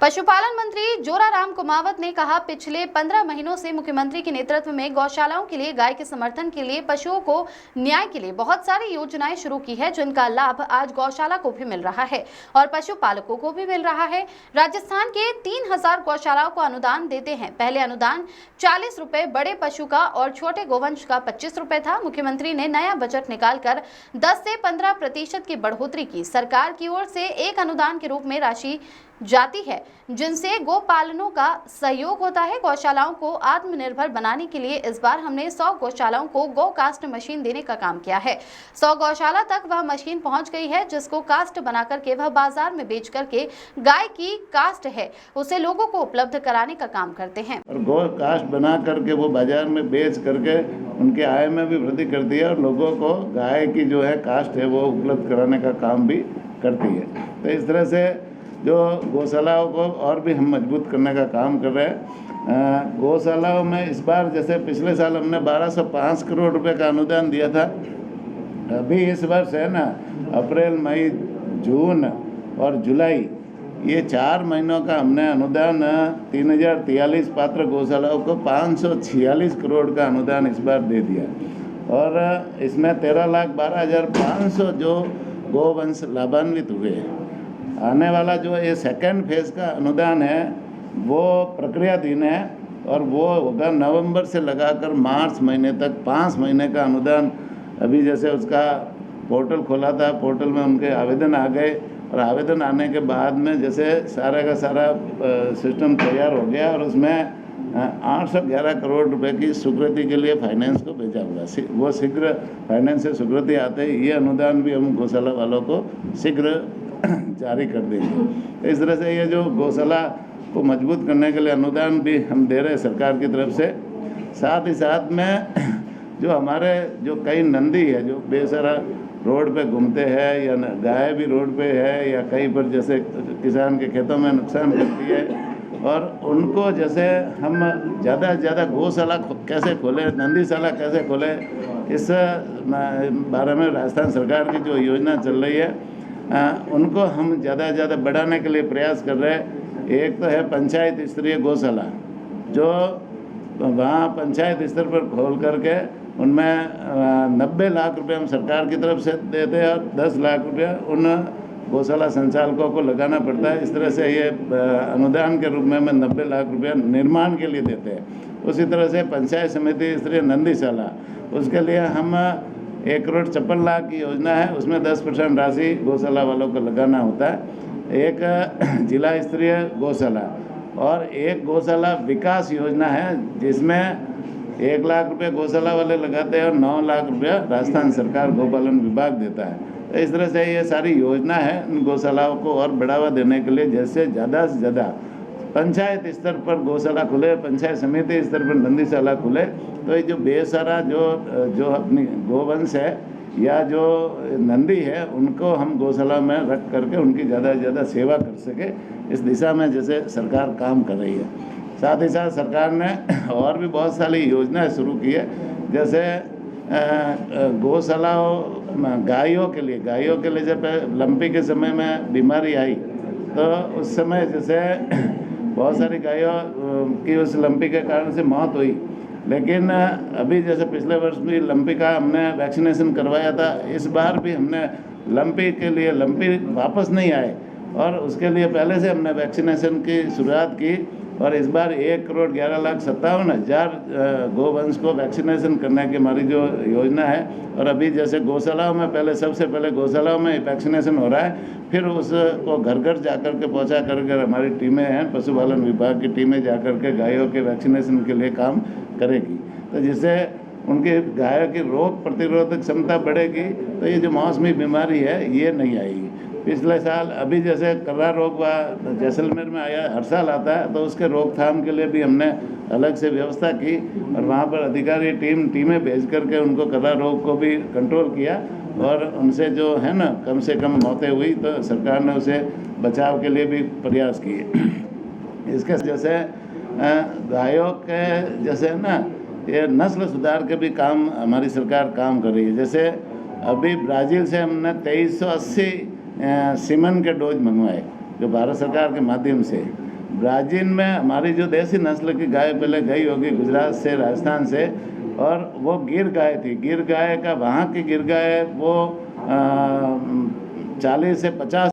पशुपालन मंत्री जोराराम कुमावत ने कहा, पिछले 15 महीनों से मुख्यमंत्री के नेतृत्व में गौशालाओं के लिए, गाय के समर्थन के लिए, पशुओं को न्याय के लिए बहुत सारी योजनाएं शुरू की है, जिनका लाभ आज गौशाला को भी मिल रहा है और पशुपालकों को भी मिल रहा है। राजस्थान के 3000 गौशालाओं को अनुदान देते हैं। पहले अनुदान 40 रुपए बड़े पशु का और छोटे गोवंश का 25 रुपए था। मुख्यमंत्री ने नया बजट निकालकर 10 से 15% की बढ़ोतरी की। सरकार की ओर से एक अनुदान के रूप में राशि जाती है, जिनसे गोपालनों का सहयोग होता है। गौशालाओं को आत्मनिर्भर बनाने के लिए इस बार हमने 100 गौशालाओं को गौ कास्ट मशीन देने का काम किया है। 100 गौशाला तक वह मशीन पहुंच गई है, जिसको कास्ट बना करके वह बाजार में बेच करके गाय की कास्ट है उसे लोगों को उपलब्ध कराने का काम करते हैं। और गौ कास्ट बना करके वो बाजार में बेच करके उनके आय में भी वृद्धि करती है और लोगों को गाय की जो है कास्ट है वो उपलब्ध कराने का काम भी करती है। तो इस तरह से जो गौशालाओं को और भी हम मजबूत करने का काम कर रहे हैं। गौशालाओं में इस बार जैसे पिछले साल हमने 1205 करोड़ रुपए का अनुदान दिया था, अभी इस वर्ष है ना अप्रैल, मई, जून और जुलाई, ये 4 महीनों का हमने अनुदान 3043 पात्र गौशालाओं को 546 करोड़ का अनुदान इस बार दे दिया और इसमें 13,12,500 जो गोवंश लाभान्वित हुए। आने वाला जो ये सेकंड फेज़ का अनुदान है वो प्रक्रियाधीन है और वो होगा नवंबर से लगाकर मार्च महीने तक 5 महीने का अनुदान। अभी जैसे उसका पोर्टल खोला था, पोर्टल में उनके आवेदन आ गए और आवेदन आने के बाद में जैसे सारा का सारा सिस्टम तैयार हो गया और उसमें 811 करोड़ रुपए की स्वीकृति के लिए फाइनेंस को भेजा हुआ। वो शीघ्र फाइनेंस से स्वीकृति आते ही ये अनुदान भी हम गौशाला वालों को शीघ्र जारी कर देंगे। इस तरह से ये जो गौशाला को मजबूत करने के लिए अनुदान भी हम दे रहे हैं सरकार की तरफ से। साथ ही साथ में जो हमारे जो कई नंदी है जो बेसहारा रोड पे घूमते हैं या गाय भी रोड पे है या कहीं पर जैसे किसान के खेतों में नुकसान करती है और उनको जैसे हम ज़्यादा से ज़्यादा गौशाला कैसे खोले, नंदीशाला कैसे खोले, इस बारे में राजस्थान सरकार की जो योजना चल रही है उनको हम ज़्यादा से ज़्यादा बढ़ाने के लिए प्रयास कर रहे हैं। एक तो है पंचायत स्तरीय गौशाला, जो वहाँ पंचायत स्तर पर खोल करके उनमें 90 लाख रुपए हम सरकार की तरफ से देते हैं और 10 लाख रुपया उन गौशाला संचालकों को लगाना पड़ता है। इस तरह से ये अनुदान के रूप में 90 लाख रुपया निर्माण के लिए देते हैं। उसी तरह से पंचायत समिति स्तरीय नंदीशाला, उसके लिए हम 1,56,00,000 की योजना है, उसमें 10% राशि गौशाला वालों को लगाना होता है। एक जिला स्तरीय गौशाला और एक गौशाला विकास योजना है जिसमें 1 लाख रुपये गौशाला वाले लगाते हैं और 9 लाख रुपया राजस्थान सरकार गौपालन विभाग देता है। तो इस तरह से ये सारी योजना है इन गौशालाओं को और बढ़ावा देने के लिए, जैसे ज़्यादा से ज़्यादा पंचायत स्तर पर गौशाला खुले, पंचायत समिति स्तर पर नंदीशाला खुले, तो ये जो बेसहारा जो अपनी गोवंश है या जो नंदी है उनको हम गौशाला में रख करके उनकी ज़्यादा से ज़्यादा सेवा कर सके, इस दिशा में जैसे सरकार काम कर रही है। साथ ही साथ सरकार ने और भी बहुत सारी योजनाएं शुरू की है, जैसे गौशालाओं गायों के लिए जब लंपी के समय में बीमारी आई तो उस समय जैसे बहुत सारी गायों की उस लंपी के कारण से मौत हुई, लेकिन अभी जैसे पिछले वर्ष भी लंपी का हमने वैक्सीनेशन करवाया था। इस बार भी हमने लंपी के लिए, लंपी वापस नहीं आए और उसके लिए पहले से हमने वैक्सीनेशन की शुरुआत की और इस बार 1,11,57,000 गोवंश को वैक्सीनेशन करने की हमारी जो योजना है। और अभी जैसे गौशालाओं में सबसे पहले गौशालाओं में वैक्सीनेशन हो रहा है, फिर उसको घर घर जाकर के पहुंचा करके हमारी टीमें हैं, पशुपालन विभाग की टीमें जाकर के गायों के वैक्सीनेशन के लिए काम करेगी, तो जिससे उनकी गायों की रोग प्रतिरोधक क्षमता बढ़ेगी, तो ये जो मौसमी बीमारी है ये नहीं आएगी। पिछले साल अभी जैसे कर्रा रोग जैसलमेर में आया, हर साल आता है, तो उसके रोकथाम के लिए भी हमने अलग से व्यवस्था की और वहाँ पर अधिकारी टीमें भेज करके उनको कर्रा रोग को भी कंट्रोल किया और उनसे जो है ना कम से कम मौतें हुई, तो सरकार ने उसे बचाव के लिए भी प्रयास किए। इसके जैसे गायों के जैसे ना ये नस्ल सुधार के भी काम हमारी सरकार काम कर रही है। जैसे अभी ब्राज़ील से हमने 2380 सीमन के डोज मंगवाए जो भारत सरकार के माध्यम से, ब्राज़ील में हमारी जो देसी नस्ल की गाय पहले गई होगी गुजरात से, राजस्थान से, और वो गिर गाय थी। गिर गाय का, वहाँ की गिर गाय वो 40 से 50